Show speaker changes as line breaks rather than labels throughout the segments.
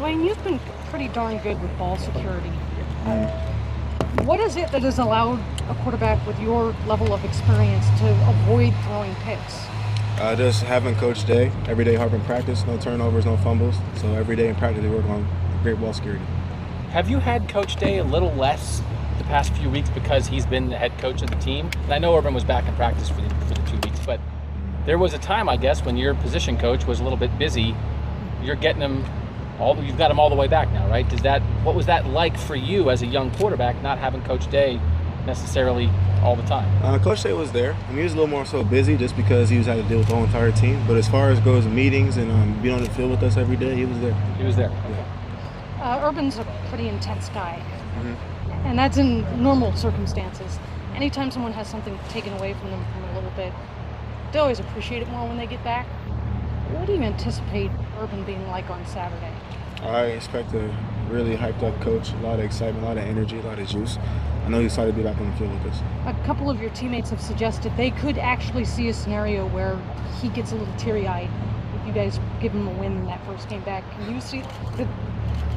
Dwayne, you've been pretty darn good with ball security. What is it that has allowed a quarterback with your level of experience to avoid throwing picks?
Just having Coach Day, every day hard in practice, no turnovers, no fumbles. So every day in practice they work on great ball security.
Have you had Coach Day a little less the past few weeks because he's been the head coach of the team? And I know Urban was back in practice for the 2 weeks, but there was a time, I guess, when your position coach was a little bit busy. You've got him all the way back now, right? What was that like for you as a young quarterback, not having Coach Day necessarily all the time?
Coach Day was there. He was a little more so busy just because he was having to deal with the whole entire team. But as far as goes meetings and being on the field with us every day, he was there.
He was there.
Yeah.
Urban's a pretty intense guy, and that's in normal circumstances. Anytime someone has something taken away from them from a little bit, they always appreciate it more when they get back. What do you anticipate Urban being like on Saturday?
I expect a really hyped up coach, a lot of excitement, a lot of energy, a lot of juice. I know he's excited to be back on the field with us.
A couple of your teammates have suggested they could actually see a scenario where he gets a little teary-eyed if you guys give him a win in that first game back. Can you see that?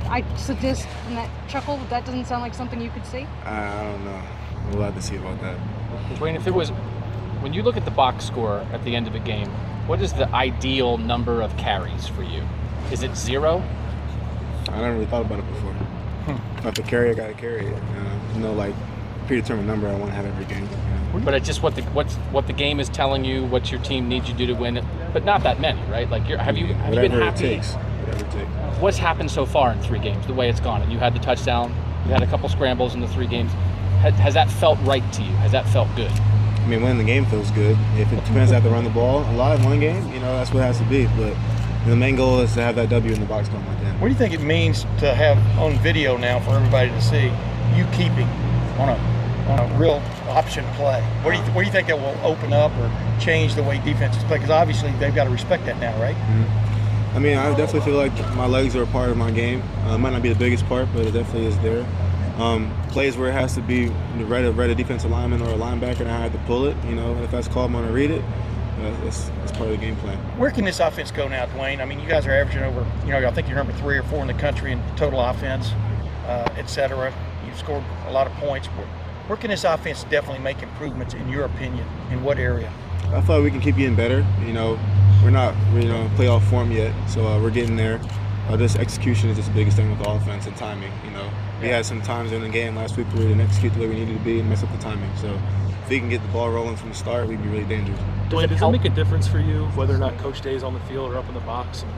I suggest in that chuckle, that doesn't sound like something you could see?
I don't know. We'll have to see about that.
Dwayne, when you look at the box score at the end of a game, what is the ideal number of carries for you? Is it 0?
I never really thought about it before. If I have to carry, I got to carry it. Like predetermined number I want to have every game.
But it's just what the game is telling you, what your team needs you to do to win it. But not that many, right? Like, have you been happy?
Whatever it takes.
What's happened so far in 3 games? The way it's gone, and you had the touchdown, you had a couple scrambles in the 3 games. Has that felt right to you? Has that felt good?
I mean, winning the game feels good. If it depends, I have to run the ball a lot in one game. That's what it has to be. But the main goal is to have that W in the box score at the end.
What do you think it means to have on video now for everybody to see you keeping on a real option play? What do you think that will open up or change the way defenses play? Because obviously they've got to respect that now, right?
I mean, I definitely feel like my legs are a part of my game. It might not be the biggest part, but it definitely is there. Plays where it has to be read a defensive lineman or a linebacker, and I have to pull it. If that's called, I'm going to read it. It's part of the game plan.
Where can this offense go now, Dwayne? I mean, you guys are averaging over, I think you're number 3 or 4 in the country in total offense, et cetera. You've scored a lot of points. Where can this offense definitely make improvements, in your opinion? In what area?
I thought we can keep getting better. We're not, playoff form yet, so we're getting there. This execution is just the biggest thing with the offense and timing. We had some times in the game last week where we didn't execute the way we needed to be and mess up the timing. So if we can get the ball rolling from the start, we'd be really dangerous.
Dwayne, does it make a difference for you whether or not Coach Day is on the field or up in the box? And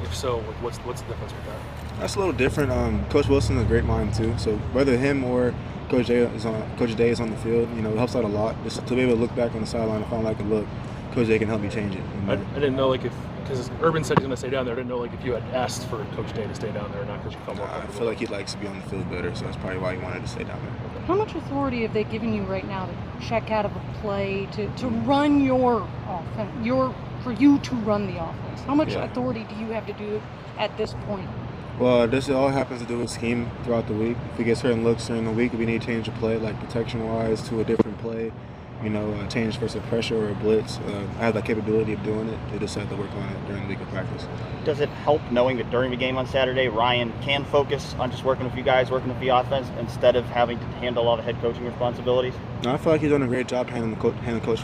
if so, what's the difference with that?
That's a little different. Coach Wilson's a great mind too. So whether him or Coach Day is on the field, it helps out a lot. Just to be able to look back on the sideline and find a look, Coach Day can help me change it.
I didn't know because Urban said he's going to stay down there. I didn't know if you had asked for Coach Day to stay down there or not because you felt more
I feel like he likes to be on the field better, so that's probably why he wanted to stay down there.
How much authority have they given you right now to check out of a play, to run your offense, for you to run the offense? How much authority do you have to do at this point?
Well, this all happens to do with scheme throughout the week. If we get certain looks during the week, if we need to change a play, like protection-wise, to a different play, change versus pressure or a blitz. I have that capability of doing it. They just have to work on it during the week of practice.
Does it help knowing that during the game on Saturday, Ryan can focus on just working with you guys, working with the offense, instead of having to handle all the head coaching responsibilities?
No, I feel like he's done a great job handling coach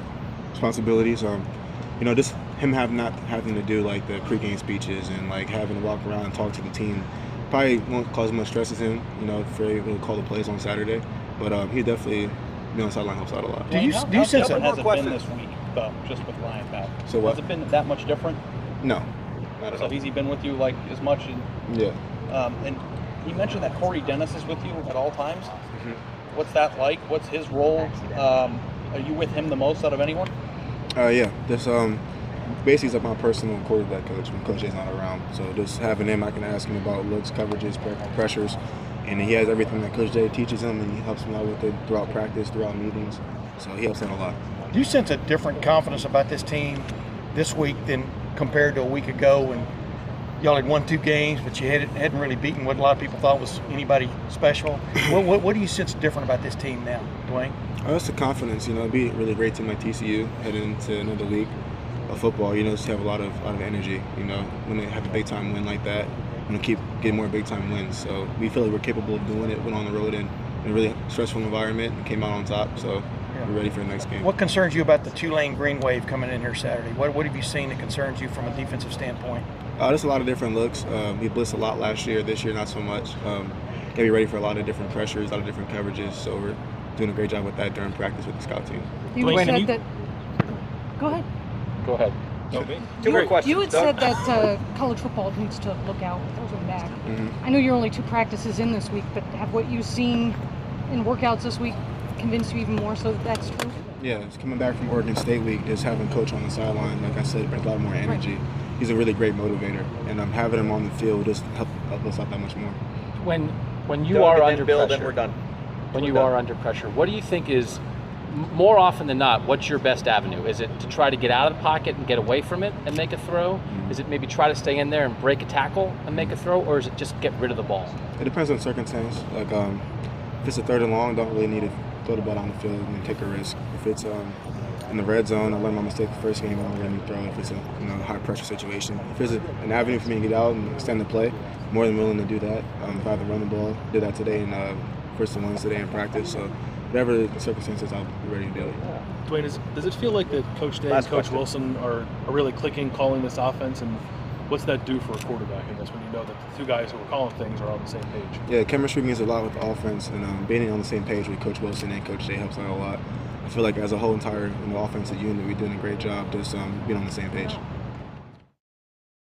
responsibilities. Just him not having to do the pregame speeches and having to walk around and talk to the team probably won't cause much stress to him. For able to call the plays on Saturday, but he definitely. On the sideline helps out a lot.
Do you sense
it has been this week, though, just with Ryan back?
So what?
Has it been that much different?
No, not at all.
So has he been with you as much?
Yeah.
And you mentioned that Corey Dennis is with you at all times.
Mm-hmm.
What's that like? What's his role? Are you with him the most out of anyone?
Yeah. This basically is my personal quarterback coach when Coach Jay's not around. So just having him, I can ask him about looks, coverages, pressures. And he has everything that Coach Jay teaches him, and he helps me out with it throughout practice, throughout meetings. So he helps out a lot.
Do you sense a different confidence about this team this week than compared to a week ago when y'all had won 2 games, but you hadn't really beaten what a lot of people thought was anybody special? What do you sense different about this team now, Dwayne?
It's the confidence. It'd be a really great team like TCU heading into another week of football. Just have a lot of energy. When they have a big time win like that, keep getting more big time wins. So we feel like we're capable of doing it. Went on the road in a really stressful environment and came out on top. So we're ready for the next game.
What concerns you about the Tulane Green Wave coming in here Saturday? What have you seen that concerns you from a defensive standpoint?
There's a lot of different looks. We blitzed a lot last year. This year, not so much. Got to be ready for a lot of different pressures, a lot of different coverages. So we're doing a great job with that during practice with the scout team.
You
Dwayne,
said that. Go ahead.
Go ahead.
Two more questions.
You had said that college football needs to look out. Those are back. I know you're only 2 practices in this week, but have what you've seen in workouts this week convinced you even more so that that's true?
Yeah, it's coming back from Oregon State week, just having Coach on the sideline, like I said, brings a lot more energy. Right. He's a really great motivator, and having him on the field just help us out that much more.
When you are under
Bill,
pressure,
then we're done.
When you are under pressure, what do you think is more often than not, what's your best avenue? Is it to try to get out of the pocket and get away from it and make a throw? Is it maybe try to stay in there and break a tackle and make a throw, or is it just get rid of the ball?
It depends on the circumstance. Like if it's a 3rd and long, don't really need to throw the ball down the field and take a risk. If it's in the red zone, I learned my mistake the first game. I don't really need to throw if it's a high pressure situation. If there's an avenue for me to get out and extend the play, more than willing to do that. If I have to run the ball, did that today in 1st and 1s today in practice. So whatever the circumstances, I'll be ready to do it.
Dwayne, does it feel like that Coach Day and Coach Wilson are really clicking, calling this offense, and what's that do for a quarterback, I guess, when you know that the 2 guys who are calling things are on the same page?
Yeah, chemistry means a lot with the offense, and being on the same page with Coach Wilson and Coach Day helps out a lot. I feel like as a whole entire offensive unit, we're doing a great job just being on the same page.